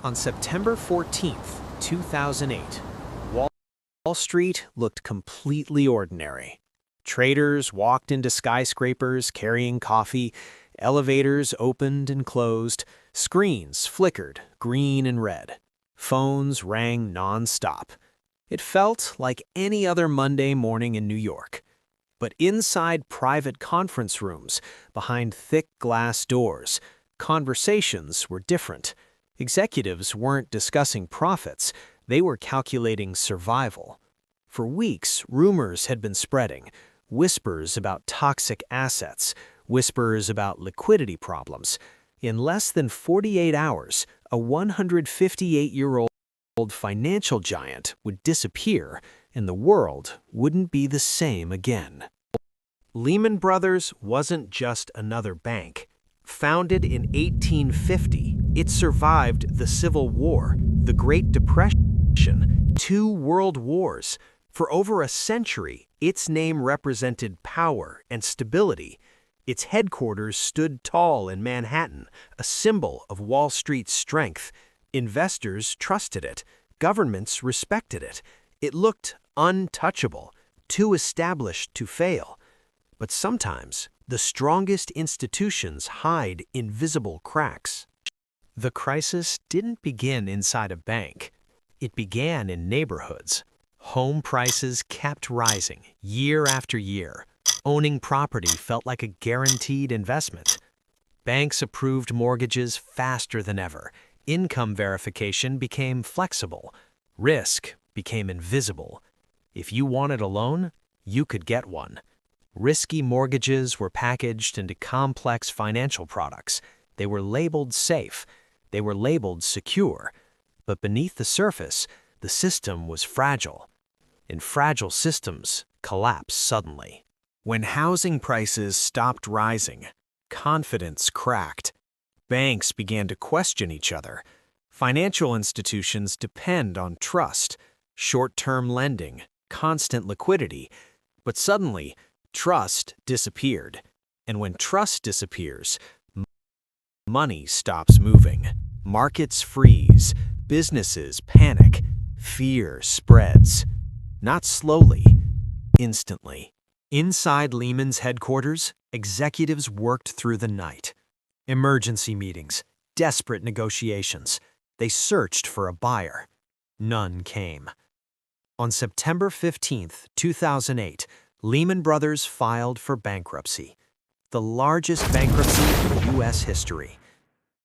On September 14th, 2008, Wall Street looked completely ordinary. Traders walked into skyscrapers carrying coffee, elevators opened and closed, screens flickered green and red, phones rang non-stop. It felt like any other Monday morning in New York. But inside private conference rooms, behind thick glass doors, conversations were different. Executives weren't discussing profits, they were calculating survival. For weeks, rumors had been spreading, whispers about toxic assets, whispers about liquidity problems. In less than 48 hours, a 158-year-old financial giant would disappear, and the world wouldn't be the same again. Lehman Brothers wasn't just another bank. Founded in 1850, it survived the Civil War, the Great Depression, 2 world wars. For over a century, its name represented power and stability. Its headquarters stood tall in Manhattan, a symbol of Wall Street's strength. Investors trusted it. Governments respected it. It looked untouchable, too established to fail. But sometimes, the strongest institutions hide invisible cracks. The crisis didn't begin inside a bank. It began in neighborhoods. Home prices kept rising year after year. Owning property felt like a guaranteed investment. Banks approved mortgages faster than ever. Income verification became flexible. Risk became invisible. If you wanted a loan, you could get one. Risky mortgages were packaged into complex financial products. They were labeled safe. They were labeled secure. But beneath the surface, the system was fragile. And fragile systems collapse suddenly. When housing prices stopped rising, confidence cracked. Banks began to question each other. Financial institutions depend on trust, short-term lending, constant liquidity. But suddenly, trust disappeared. And when trust disappears, money stops moving. Markets freeze. Businesses panic. Fear spreads. Not slowly, instantly. Inside Lehman's headquarters, executives worked through the night. Emergency meetings, desperate negotiations. They searched for a buyer. None came. On September 15th, 2008, Lehman Brothers filed for bankruptcy, the largest bankruptcy in U.S. history.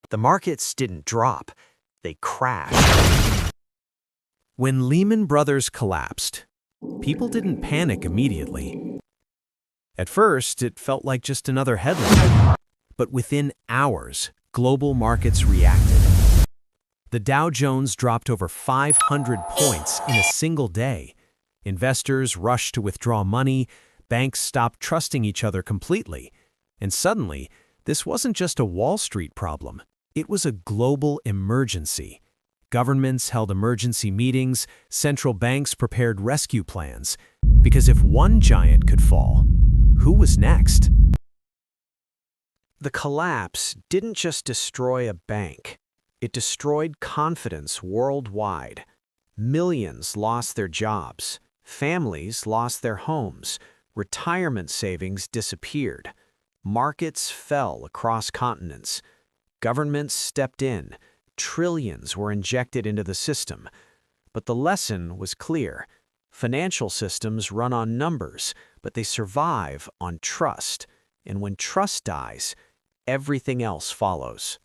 The markets didn't drop, they crashed. When Lehman Brothers collapsed, people didn't panic immediately. At first, it felt like just another headline. But within hours, global markets reacted. The Dow Jones dropped over 500 points in a single day. Investors rushed to withdraw money, banks stopped trusting each other completely. And suddenly, this wasn't just a Wall Street problem. It was a global emergency. Governments held emergency meetings, central banks prepared rescue plans. Because if one giant could fall, who was next? The collapse didn't just destroy a bank. It destroyed confidence worldwide. Millions lost their jobs. Families lost their homes. Retirement savings disappeared. Markets fell across continents. Governments stepped in. Trillions were injected into the system. But the lesson was clear. Financial systems run on numbers, but they survive on trust. And when trust dies, everything else follows.